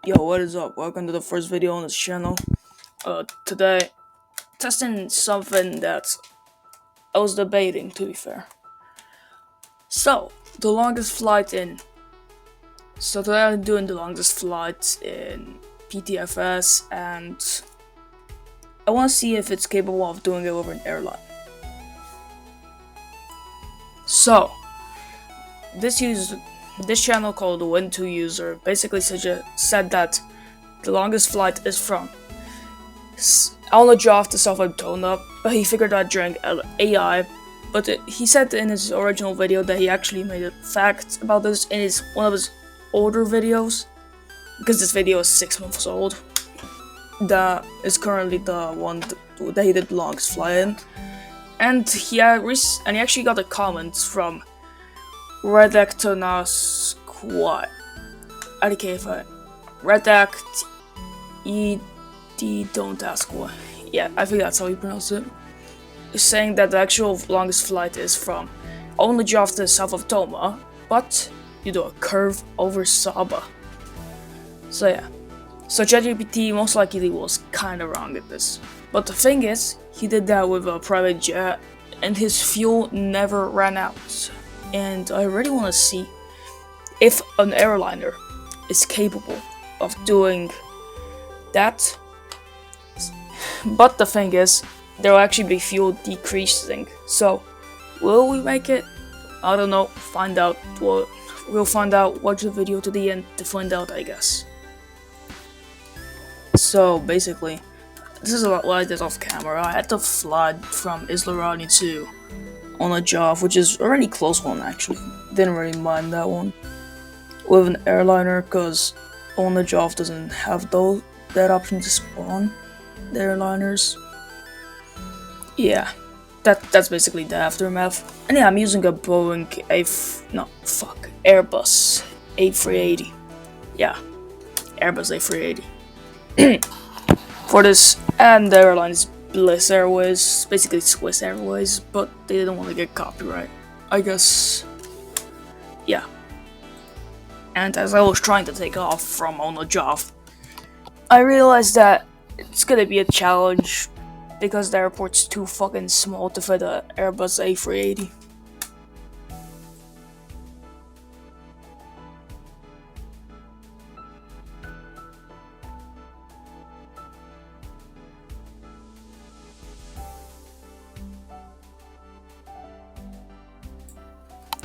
Yo, what is up? Welcome to the first video on this channel. Today, testing something that I was debating, to be fair. So, the longest flight in. So today I'm doing the longest flight in PTFS, and I want to see if it's capable of doing it over an airline. So, this channel called the Win2 user basically said that the longest flight is from on the draft to Southampton, but he figured out during AI. But he said in his original video that he actually made a fact about this in one of his older videos, because this video is 6 months old. That is currently the one that he did the longest flight in, and he actually got a comment from Redactonas Squad. Redact don't ask why. Yeah, I think that's how you pronounce it. He's saying that the actual longest flight is from only off to south of Toma, but you do a curve over Saba. So yeah. So ChatGPT most likely was kinda wrong at this. But the thing is, he did that with a private jet and his fuel never ran out. And I really wanna see if an airliner is capable of doing that. But the thing is, there will actually be fuel decreasing. So, will we make it? I don't know. Find out. We'll find out. Watch the video to the end to find out, I guess. So basically, this is what I did off camera. I had to fly from Islarani to Onajov, which is a really close one actually. Didn't really mind that one with an airliner because Onajov doesn't have that option to spawn the airliners. Yeah, that's basically the aftermath. And yeah, I'm using a Airbus A380. Yeah, Airbus A380 for this, and the airline is Bliss Airways, basically Swiss Airways, but they didn't want to get copyright, I guess. Yeah. And as I was trying to take off from Onajov, I realized that it's gonna be a challenge because the airport's too fucking small to fit a Airbus A380.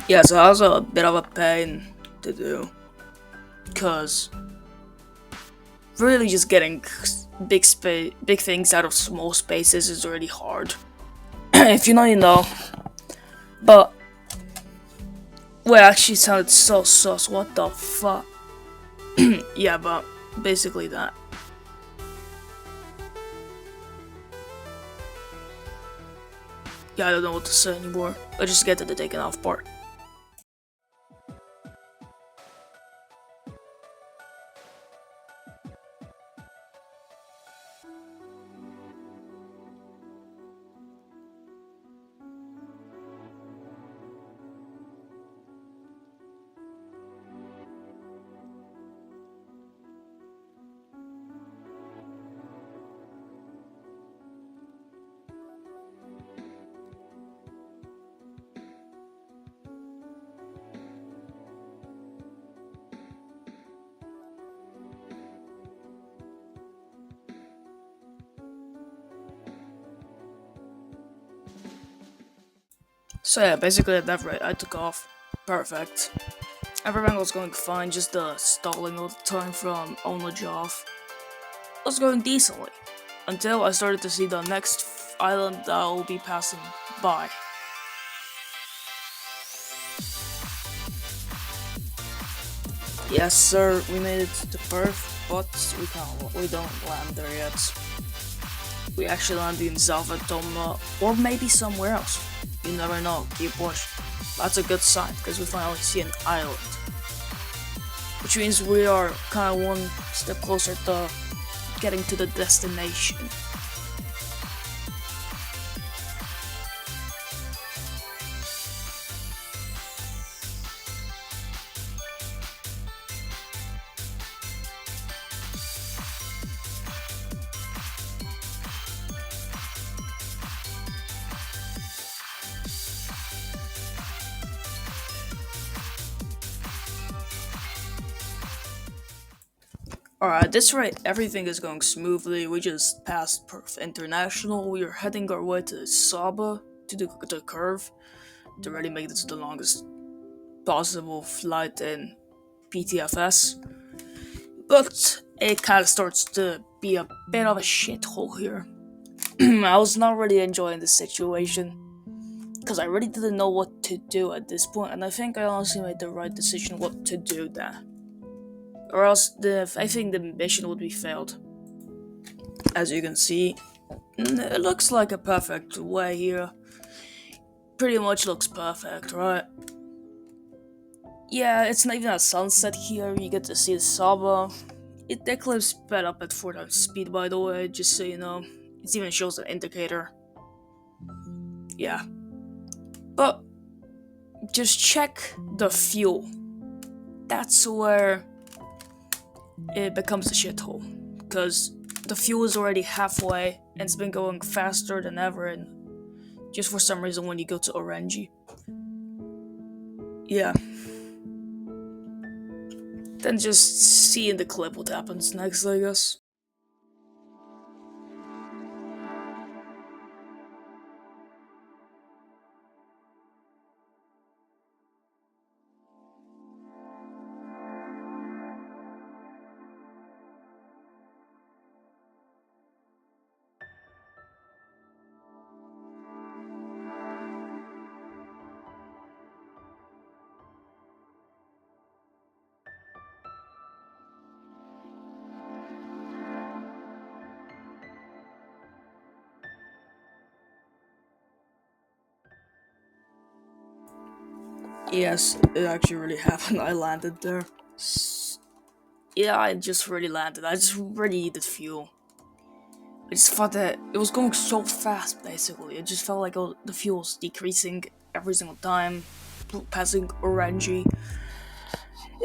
Yeah, so that was a bit of a pain to do, cause really just getting big things out of small spaces is really hard. If you know, you know. But well, actually sounded so sus. What the fuck? Yeah, but basically that. Yeah, I don't know what to say anymore. Let's just get to the taking off part. So yeah, basically at that rate, I took off. Perfect. Everything was going fine, just the stalling all the time from Onajov was going decently, until I started to see the next island that I will be passing by. Yes sir, we made it to Perth, but we don't land there yet. We actually landed in Zalvatoma, or maybe somewhere else. You never know, keep watching. That's a good sign, because we finally see an island. Which means we are kinda one step closer to getting to the destination. Alright, at this rate, everything is going smoothly. We just passed Perth International. We are heading our way to Saba to do the curve to really make this the longest possible flight in PTFS. But it kind of starts to be a bit of a shithole here. I was not really enjoying the situation because I really didn't know what to do at this point, and I think I honestly made the right decision what to do there. Or else I think the mission would be failed. As you can see, it looks like a perfect way here. Pretty much looks perfect, right? Yeah, it's not even a sunset here. You get to see the Saba. The clip sped up at 4 times speed, by the way, just so you know. It even shows an indicator. Yeah. But just check the fuel. That's where it becomes a shithole. Because the fuel is already halfway and it's been going faster than ever, and just for some reason when you go to Orange. Yeah. Then just see in the clip what happens next, I guess. Yes, it actually really happened. I landed there. Yeah, I just really landed. I just really needed fuel. I just thought that it was going so fast, basically. It just felt like the fuel was decreasing every single time, passing Orange. It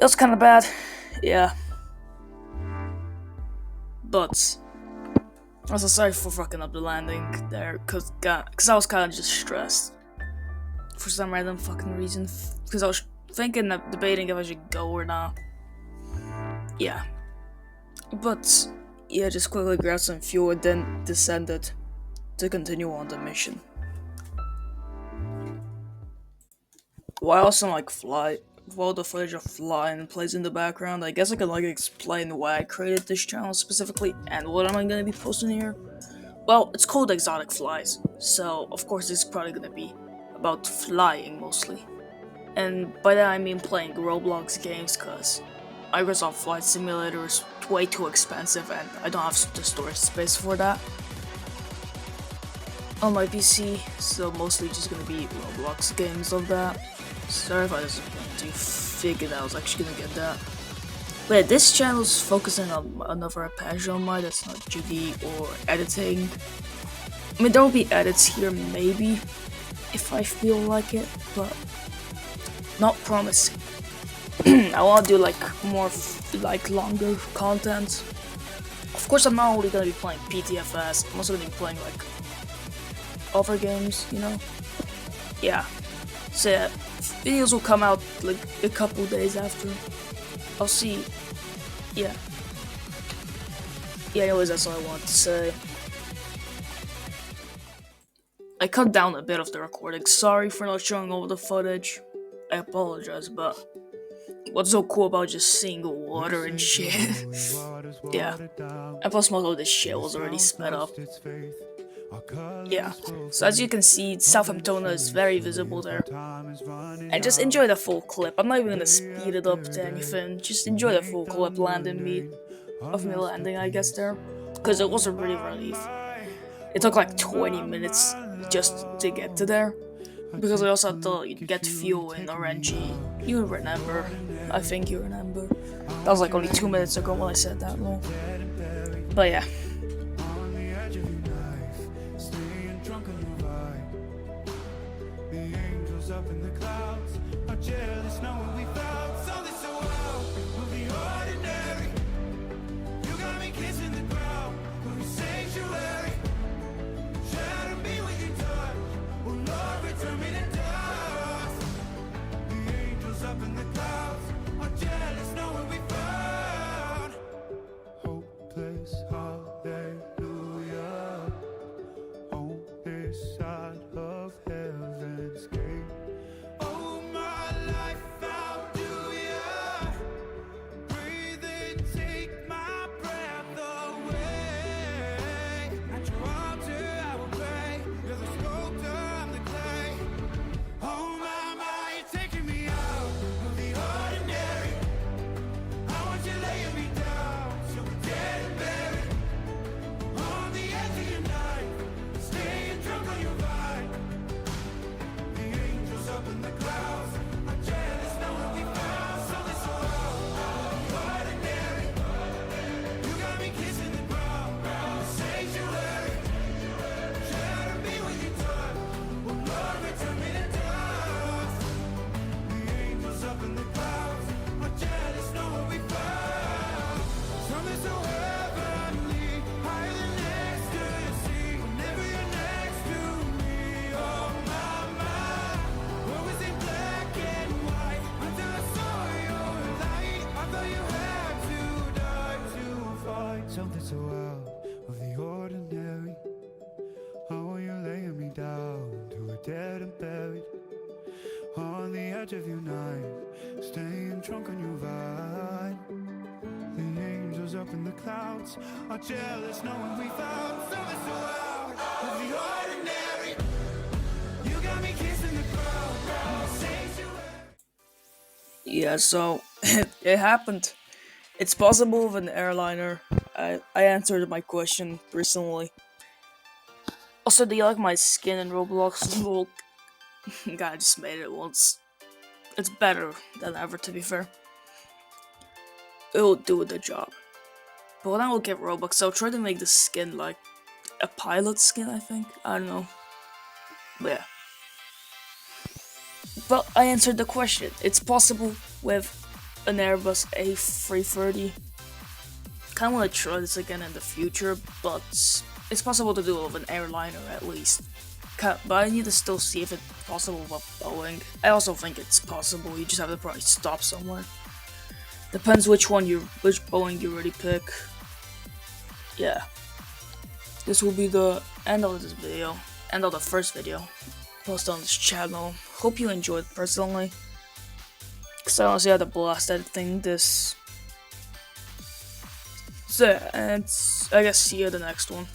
was kind of bad, yeah. But also sorry for fucking up the landing there, cause I was kind of just stressed for some random fucking reason. Because I was thinking of debating if I should go or not. Yeah. But yeah, just quickly grabbed some fuel and then descended to continue on the mission. While some while the footage of flying plays in the background, I guess I can explain why I created this channel specifically and what am I gonna be posting here. Well, it's called Exotic Flies, so of course it's probably gonna be about flying mostly. And by that I mean playing Roblox games, cause Microsoft Flight Simulator is way too expensive and I don't have the storage space for that on my PC, so mostly just gonna be Roblox games of that. Sorry if I disappointed you, figured I was actually gonna get that. But yeah, this channel is focusing on another passion of mine that's not GD or editing. I mean, there will be edits here maybe, if I feel like it, but not promising. I want to do more longer content. Of course, I'm not only gonna be playing PTFS. I'm also gonna be playing other games, you know. Yeah. So yeah, videos will come out a couple days after. I'll see. Yeah. Yeah. Anyways, that's all I want to say. I cut down a bit of the recording. Sorry for not showing all the footage. I apologize, but what's so cool about just seeing the water and shit? Yeah. And plus most of this shit was already sped up. Yeah. So as you can see, Southampton is very visible there. And just enjoy the full clip. I'm not even gonna speed it up to anything. Just enjoy the full clip of me landing, I guess, there. Because it was a really relief. It took 20 minutes just to get to there. Because I also had to get fuel in Orange. You remember. I think you remember. That was only 2 minutes ago when I said that long. But yeah. Up in the clouds, are jealous knowing we found something so wild. We'll be ordinary. You got me kissing the ground. We'll be sanctuary. Shadow me with your touch. Oh Lord, return me to dust. The angels up in the clouds are jealous knowing we found something so out of the ordinary. How are you laying me down to a dead and buried on the edge of your night, staying drunk on your vine. The angels up in the clouds are jealous knowing we found something so out of the ordinary. You got me kissing the ground, sanctuary. Yeah, so it happened. It's possible with an airliner. I answered my question recently. Also, do you like my skin in Roblox? Well, I just made it once. It's better than ever, to be fair. It'll do the job. But when I will get Robux, I'll try to make the skin like a pilot skin, I think. I don't know. But yeah. But I answered the question. It's possible with an Airbus A330. Kinda wanna try this again in the future, but it's possible to do it with an airliner at least. But I need to still see if it's possible with Boeing. I also think it's possible, you just have to probably stop somewhere. Depends which Boeing you really pick. Yeah. This will be the end of this video. End of the first video posted on this channel. Hope you enjoyed personally. Cause I honestly had a blast editing this. So yeah, and I guess see you in the next one.